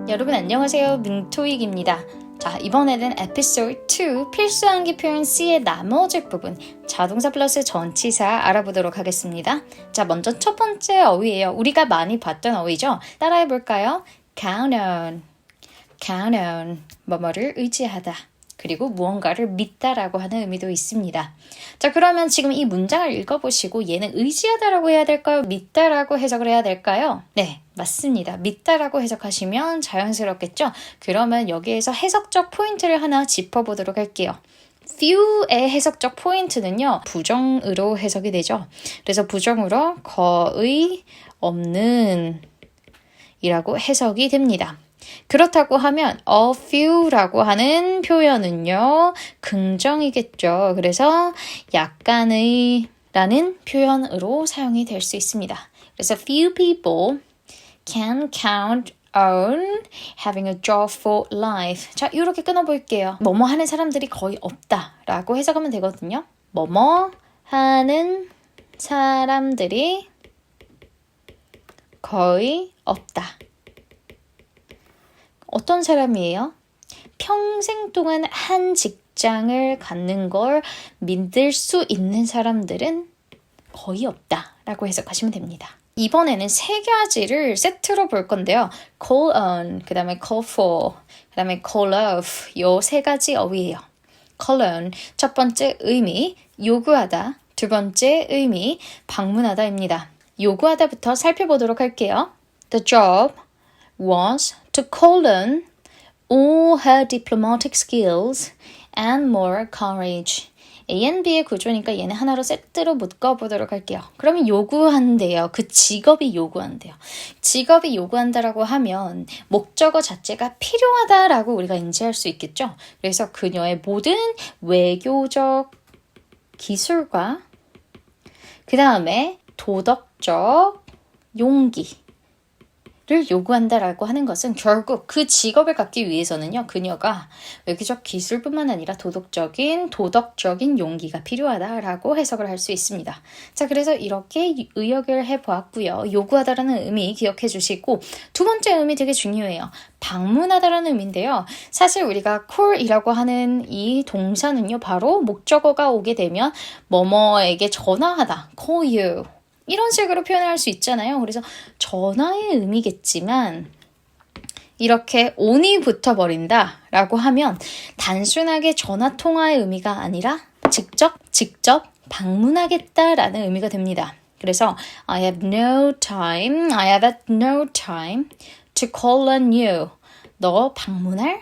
여러분 안녕하세요. 민토익입니다. 자, 이번에는 에피소드 2 필수 암기 표현 C의 나머지 부분 자동사 플러스 전치사 알아보도록 하겠습니다. 자, 먼저 첫 번째 어휘예요. 우리가 많이 봤던 어휘죠. 따라해볼까요? count on, count on, 뭐뭐를 의지하다. 그리고 무언가를 믿다라고 하는 의미도 있습니다. 자, 그러면 지금 이 문장을 읽어보시고 얘는 의지하다라고 해야 될까요? 믿다라고 해석을 해야 될까요? 네, 맞습니다. 믿다라고 해석하시면 자연스럽겠죠? 그러면 여기에서 해석적 포인트를 하나 짚어보도록 할게요. few의 해석적 포인트는요, 부정으로 해석이 되죠. 그래서 부정으로 거의 없는 이라고 해석이 됩니다. 그렇다고 하면 a few라고 하는 표현은요, 긍정이겠죠. 그래서 약간의 라는 표현으로 사용이 될 수 있습니다. 그래서 few people can count on having a joyful life. 자, 이렇게 끊어볼게요. 뭐뭐 하는 사람들이 거의 없다라고 해석하면 되거든요. 뭐뭐 하는 사람들이 거의 없다. 어떤 사람이에요? 평생 동안 한 직장을 갖는 걸 믿을 수 있는 사람들은 거의 없다라고 해석하시면 됩니다. 이번에는 세 가지를 세트로 볼 건데요. call on, 그 다음에 call for, 그 다음에 call off 요 세 가지 어휘예요. call on, 첫 번째 의미, 요구하다. 두 번째 의미, 방문하다입니다. 요구하다부터 살펴보도록 할게요. The job was to call on all her diplomatic skills and more courage. A and B의 구조니까 얘는 하나로 세트로 묶어보도록 할게요. 그러면 요구한대요. 그 직업이 요구한대요. 직업이 요구한다라고 하면 목적어 자체가 필요하다라고 우리가 인지할 수 있겠죠. 그래서 그녀의 모든 외교적 기술과 그 다음에 도덕적 용기 를 요구한다라고 하는 것은 결국 그 직업을 갖기 위해서는요, 그녀가 외교적 기술뿐만 아니라 도덕적인 용기가 필요하다라고 해석을 할 수 있습니다. 자, 그래서 이렇게 의역을 해보았고요. 요구하다라는 의미 기억해 주시고, 두 번째 의미 되게 중요해요. 방문하다라는 의미인데요. 사실 우리가 call이라고 하는 이 동사는요, 바로 목적어가 오게 되면 뭐뭐에게 전화하다, call you. 이런 식으로 표현할 수 있잖아요. 그래서 전화의 의미겠지만 이렇게 on이 붙어버린다 라고 하면 단순하게 전화 통화의 의미가 아니라 직접 방문하겠다라는 의미가 됩니다. 그래서 I have no time to call on you. 너 방문할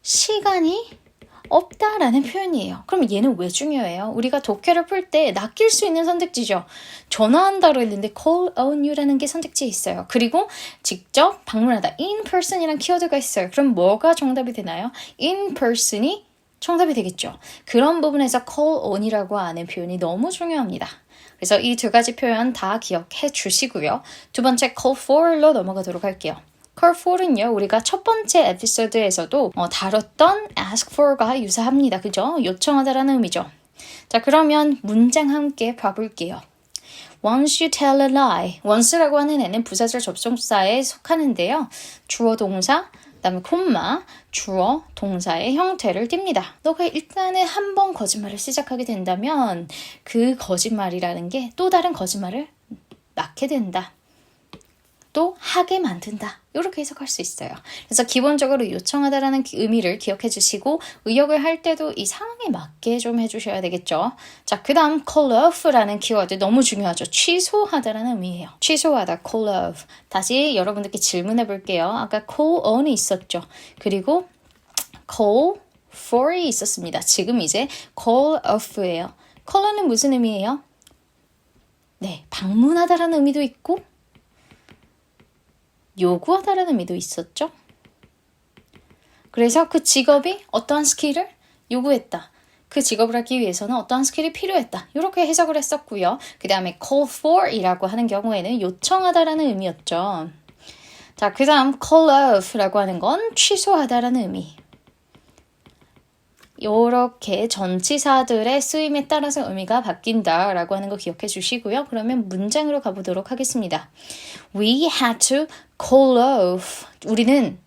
시간이 없다라는 표현이에요. 그럼 얘는 왜 중요해요? 우리가 독해를 풀 때 낚일 수 있는 선택지죠. 전화한다로 했는데 call on you라는 게 선택지에 있어요. 그리고 직접 방문하다 in person이란 키워드가 있어요. 그럼 뭐가 정답이 되나요? in person이 정답이 되겠죠. 그런 부분에서 call on이라고 하는 표현이 너무 중요합니다. 그래서 이 두 가지 표현 다 기억해 주시고요. 두 번째 call for로 넘어가도록 할게요. call for은요, 우리가 첫 번째 에피소드에서도 다뤘던 ask for과 유사합니다. 그죠? 요청하다라는 의미죠. 자, 그러면 문장 함께 봐볼게요. Once you tell a lie. once라고 하는 애는 부사절 접속사에 속하는데요. 주어 동사, 그 다음에 콤마, 주어 동사의 형태를 띱니다. 너가 일단은 한 번 거짓말을 시작하게 된다면 그 거짓말이라는 게 또 다른 거짓말을 낳게 된다. 또 하게 만든다. 이렇게 해석할 수 있어요. 그래서 기본적으로 요청하다라는 의미를 기억해 주시고 의역을 할 때도 이 상황에 맞게 좀 해주셔야 되겠죠. 자, 그 다음 call off라는 키워드 너무 중요하죠. 취소하다라는 의미예요. 취소하다, call off. 다시 여러분들께 질문해 볼게요. 아까 call on이 있었죠. 그리고 call for이 있었습니다. 지금 이제 call off예요. call on은 무슨 의미예요? 네, 방문하다라는 의미도 있고 요구하다라는 의미도 있었죠. 그래서 그 직업이 어떠한 스킬을 요구했다. 그 직업을 하기 위해서는 어떠한 스킬이 필요했다. 이렇게 해석을 했었고요. 그 다음에 call for이라고 하는 경우에는 요청하다라는 의미였죠. 자, 그 다음 call off라고 하는 건 취소하다라는 의미. 이렇게 전치사들의 쓰임에 따라서 의미가 바뀐다라고 하는 거 기억해 주시고요. 그러면 문장으로 가보도록 하겠습니다. We had to call off. 우리는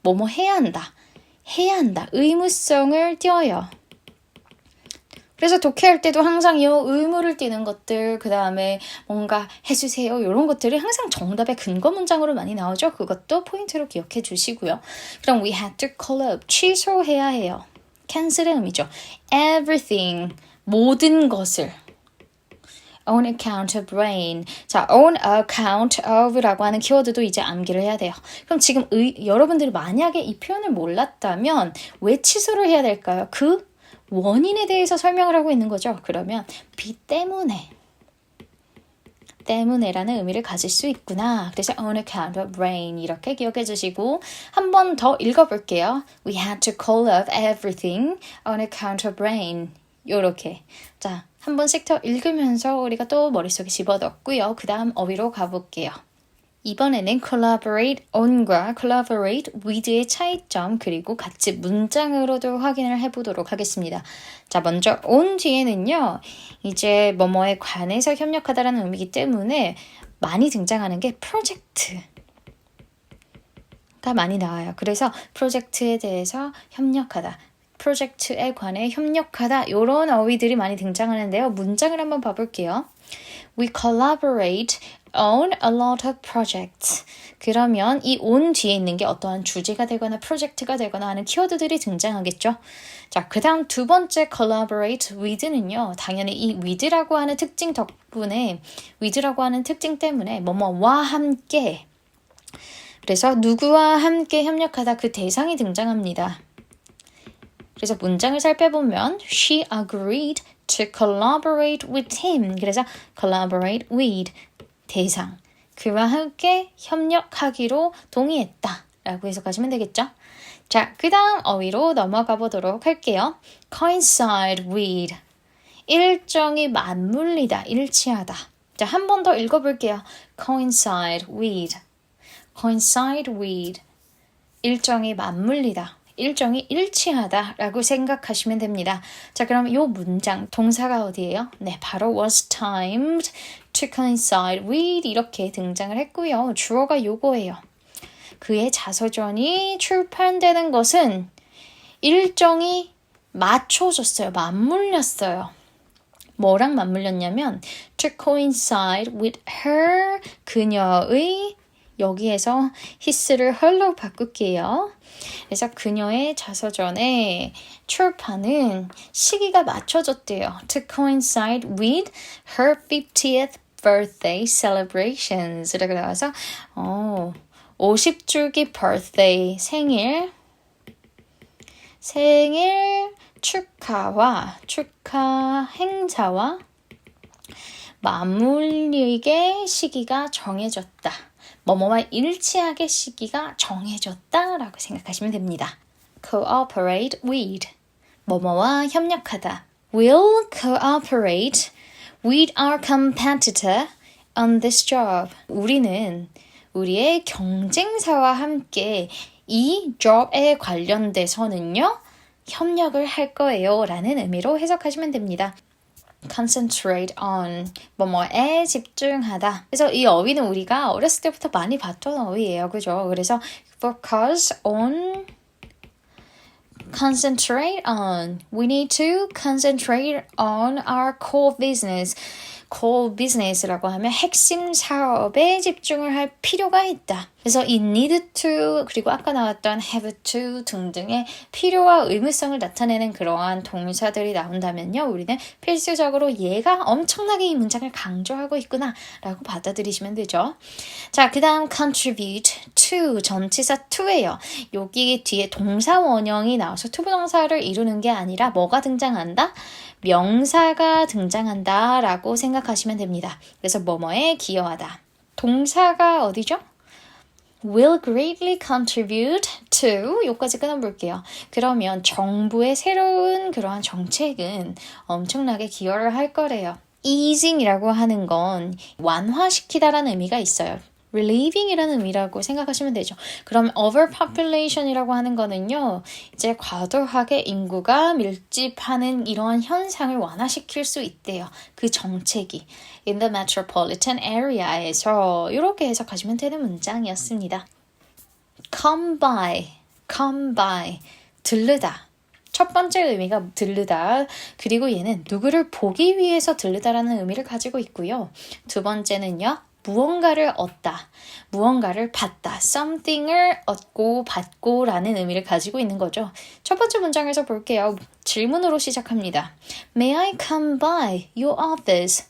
뭐뭐 해야 한다. 해야 한다. 의무성을 띄어요. 그래서 독해할 때도 항상 이 의무를 띠는 것들, 그 다음에 뭔가 해주세요. 이런 것들이 항상 정답의 근거 문장으로 많이 나오죠. 그것도 포인트로 기억해 주시고요. 그럼 we had to call up. 취소해야 해요. cancel의 의미죠. everything. 모든 것을. on account of rain. 자, on account of라고 하는 키워드도 이제 암기를 해야 돼요. 그럼 지금 여러분들이 만약에 이 표현을 몰랐다면 왜 취소를 해야 될까요? 그 원인에 대해서 설명을 하고 있는 거죠. 그러면 비 때문에라는 의미를 가질 수 있구나. 그래서 on account of rain 이렇게 기억해 주시고 한 번 더 읽어볼게요. We had to call off everything on account of rain. 요렇게. 자, 한 번씩 더 읽으면서 우리가 또 머릿속에 집어넣고요. 그 다음 어휘로 가볼게요. 이번에는 collaborate on과 collaborate with의 차이점 그리고 같이 문장으로도 확인을 해보도록 하겠습니다. 자, 먼저 on 뒤에는요. 이제 뭐뭐에 관해서 협력하다라는 의미이기 때문에 많이 등장하는 게 프로젝트가 많이 나와요. 그래서 프로젝트에 대해서 협력하다. 프로젝트에 관해 협력하다. 이런 어휘들이 많이 등장하는데요. 문장을 한번 봐볼게요. We collaborate on a lot of projects. 그러면 이 on 뒤에 있는 게 어떠한 주제가 되거나 프로젝트가 되거나 하는 키워드들이 등장하겠죠. 자, 그 다음 두 번째 collaborate with는요. 당연히 이 with라고 하는 특징 덕분에 with라고 하는 특징 때문에 뭐뭐와 함께 그래서 누구와 함께 협력하다 그 대상이 등장합니다. 그래서 문장을 살펴보면 she agreed to collaborate with him. 그래서 collaborate with 대상. 그와 함께 협력하기로 동의했다. 라고 해석하시면 되겠죠? 자, 그 다음 어휘로 넘어가 보도록 할게요. coincide with. 일정이 맞물리다, 일치하다. 자, 한 번 더 읽어볼게요. coincide with. coincide with. 일정이 맞물리다. 일정이 일치하다라고 생각하시면 됩니다. 자, 그럼 이 문장 동사가 어디예요? 네, 바로 was timed to coincide with 이렇게 등장을 했고요. 주어가 요거예요. 그의 자서전이 출판되는 것은 일정이 맞춰졌어요. 맞물렸어요. 뭐랑 맞물렸냐면 to coincide with her 그녀의 여기에서 his를 her로 바꿀게요. 그래서 그녀의 자서전의 출판은 시기가 맞춰졌대요. To coincide with her 50th birthday celebrations. 이렇게 나와서 50주기 birthday 생일 축하 행사와 맞물리게 시기가 정해졌다. 뭐뭐와 일치하게 시기가 정해졌다라고 생각하시면 됩니다. Cooperate with 뭐뭐와 협력하다. Will cooperate with our competitor on this job. 우리는 우리의 경쟁사와 함께 이 job에 관련돼서는요. 협력을 할 거예요 라는 의미로 해석하시면 됩니다. concentrate on 뭐뭐에 집중하다. 그래서 이 어휘는 우리가 어렸을 때부터 많이 봤던 어휘예요. 그죠? 그래서 focus on concentrate on. We need to concentrate on our core business. core business라고 하면 핵심 사업에 집중을 할 필요가 있다. 그래서 이 need to 그리고 아까 나왔던 have to 등등의 필요와 의무성을 나타내는 그러한 동사들이 나온다면요. 우리는 필수적으로 얘가 엄청나게 이 문장을 강조하고 있구나 라고 받아들이시면 되죠. 자, 그 다음 contribute to 전치사 to예요. 여기 뒤에 동사 원형이 나와서 투부정사를 이루는 게 아니라 뭐가 등장한다? 명사가 등장한다 라고 생각하시면 됩니다. 그래서 뭐뭐에 기여하다. 동사가 어디죠? will greatly contribute to 여기까지 끊어볼게요. 그러면 정부의 새로운 그러한 정책은 엄청나게 기여를 할 거래요. easing이라고 하는 건 완화시키다라는 의미가 있어요. relieving이라는 의미라고 생각하시면 되죠. 그럼 overpopulation이라고 하는 거는요. 이제 과도하게 인구가 밀집하는 이러한 현상을 완화시킬 수 있대요. 그 정책이 in the metropolitan area에서 이렇게 해석하시면 되는 문장이었습니다. come by, 들르다. 첫 번째 의미가 들르다. 그리고 얘는 누구를 보기 위해서 들르다라는 의미를 가지고 있고요. 두 번째는요. 무언가를 얻다, 무언가를 받다, something을 얻고 받고 라는 의미를 가지고 있는 거죠. 첫 번째 문장에서 볼게요. 질문으로 시작합니다. May I come by your office?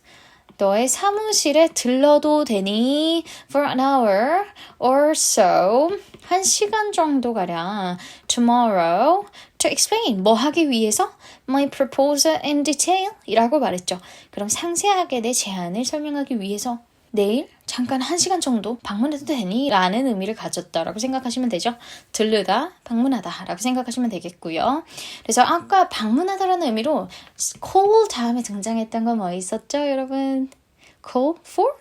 너의 사무실에 들러도 되니? For an hour or so. 1시간 정도가량. Tomorrow. To explain. 뭐 하기 위해서? My proposal in detail. 이라고 말했죠. 그럼 상세하게 내 제안을 설명하기 위해서 내일 잠깐 1시간 정도 방문해도 되니? 라는 의미를 가졌다라고 생각하시면 되죠. 들르다, 방문하다 라고 생각하시면 되겠고요. 그래서 아까 방문하다라는 의미로 call 다음에 등장했던 거 뭐 있었죠, 여러분? call for?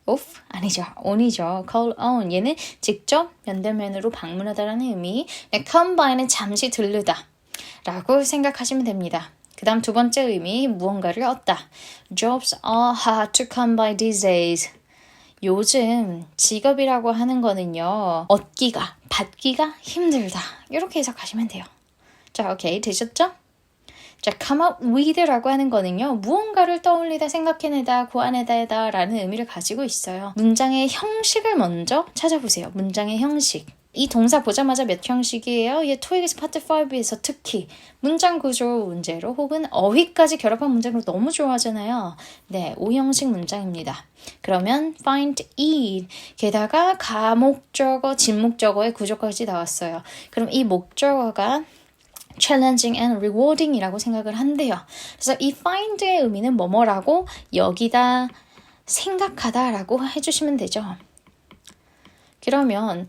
off? 아니죠. on이죠. call on. 얘는 직접 면대면으로 방문하다라는 의미. come by는 잠시 들르다 라고 생각하시면 됩니다. 그 다음 두 번째 의미, 무언가를 얻다. Jobs are hard to come by these days. 요즘 직업이라고 하는 거는요. 얻기가, 받기가 힘들다. 이렇게 해석하시면 돼요. 자, 오케이. 되셨죠? 자, come up with라고 하는 거는요. 무언가를 떠올리다, 생각해내다, 고안해다 라는 의미를 가지고 있어요. 문장의 형식을 먼저 찾아보세요. 문장의 형식. 이 동사 보자마자 몇 형식이에요? 얘 토익에서 파트 5에서 특히 문장 구조 문제로 혹은 어휘까지 결합한 문장으로 너무 좋아하잖아요. 네, 5형식 문장입니다. 그러면 find, eat, 게다가 가목적어, 진목적어의 구조까지 나왔어요. 그럼 이 목적어가 challenging and rewarding 이라고 생각을 한대요. 그래서 이 find의 의미는 뭐뭐라고 여기다 생각하다 라고 해주시면 되죠. 그러면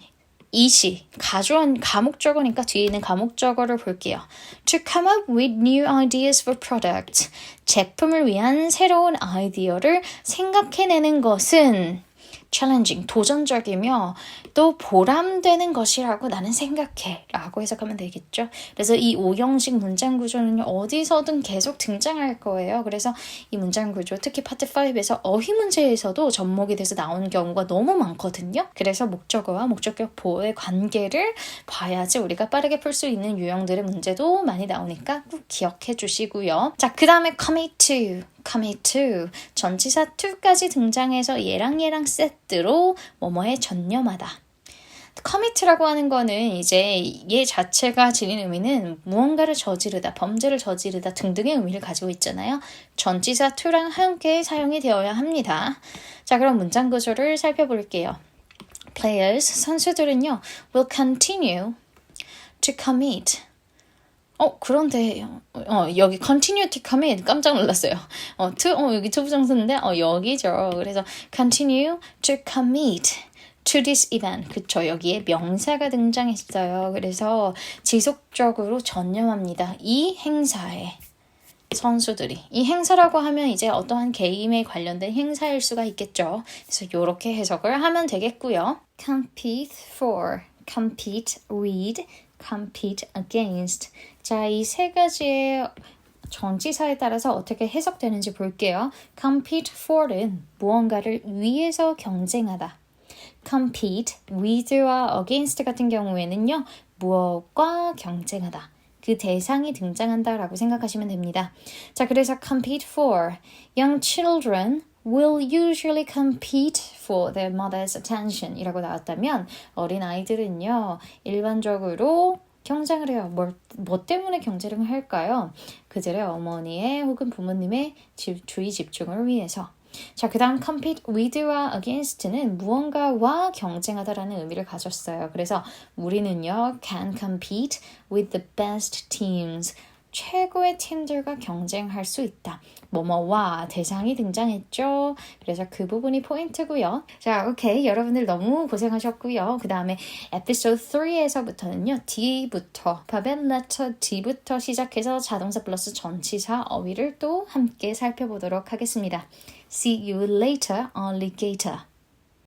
이시, 가져온 가목적어니까 뒤에 있는 가목적어를 볼게요. To come up with new ideas for products. 제품을 위한 새로운 아이디어를 생각해내는 것은 challenging, 도전적이며 또 보람되는 것이라고 나는 생각해 라고 해석하면 되겠죠. 그래서 이 5형식 문장 구조는 어디서든 계속 등장할 거예요. 그래서 이 문장 구조, 특히 파트 5에서 어휘 문제에서도 접목이 돼서 나오는 경우가 너무 많거든요. 그래서 목적어와 목적격 보호의 관계를 봐야지 우리가 빠르게 풀 수 있는 유형들의 문제도 많이 나오니까 꼭 기억해 주시고요. 자, 그 다음에 commit to 전치사 to까지 등장해서 얘랑 세트로 뭐뭐에 전념하다. commit라고 하는 거는 이제 얘 자체가 지닌 의미는 무언가를 저지르다, 범죄를 저지르다 등등의 의미를 가지고 있잖아요. 전치사 to랑 함께 사용이 되어야 합니다. 자, 그럼 문장 구조를 살펴볼게요. Players, 선수들은요, will continue to commit. 그런데 여기 continue to commit 깜짝 놀랐어요. 여기 투부정사인데 여기죠. 그래서 continue to commit to this event. 그쵸. 여기에 명사가 등장했어요. 그래서 지속적으로 전념합니다. 이 행사에 선수들이. 이 행사라고 하면 이제 어떠한 게임에 관련된 행사일 수가 있겠죠. 그래서 이렇게 해석을 하면 되겠고요. compete for, compete with, compete against. 자, 이 세 가지의 전치사에 따라서 어떻게 해석되는지 볼게요. compete for는 무언가를 위해서 경쟁하다. compete with와 against 같은 경우에는요. 무엇과 경쟁하다. 그 대상이 등장한다라고 생각하시면 됩니다. 자, 그래서 compete for. Young children will usually compete for their mother's attention 이라고 나왔다면 어린 아이들은요. 일반적으로 경쟁을 해요. 뭐 때문에 경쟁을 할까요? 그들의 어머니의 혹은 부모님의 주의 집중을 위해서. 자, 그 다음 compete with와 against는 무언가와 경쟁하다라는 의미를 가졌어요. 그래서 우리는요, can compete with the best teams. 최고의 팀들과 경쟁할 수 있다. 뭐뭐와 대상이 등장했죠. 그래서 그 부분이 포인트고요. 자, 오케이. 여러분들 너무 고생하셨고요. 그 다음에 에피소드 3에서부터는요. D부터, alphabet letter D부터 시작해서 자동사 플러스 전치사 어휘를 또 함께 살펴보도록 하겠습니다. See you later, alligator.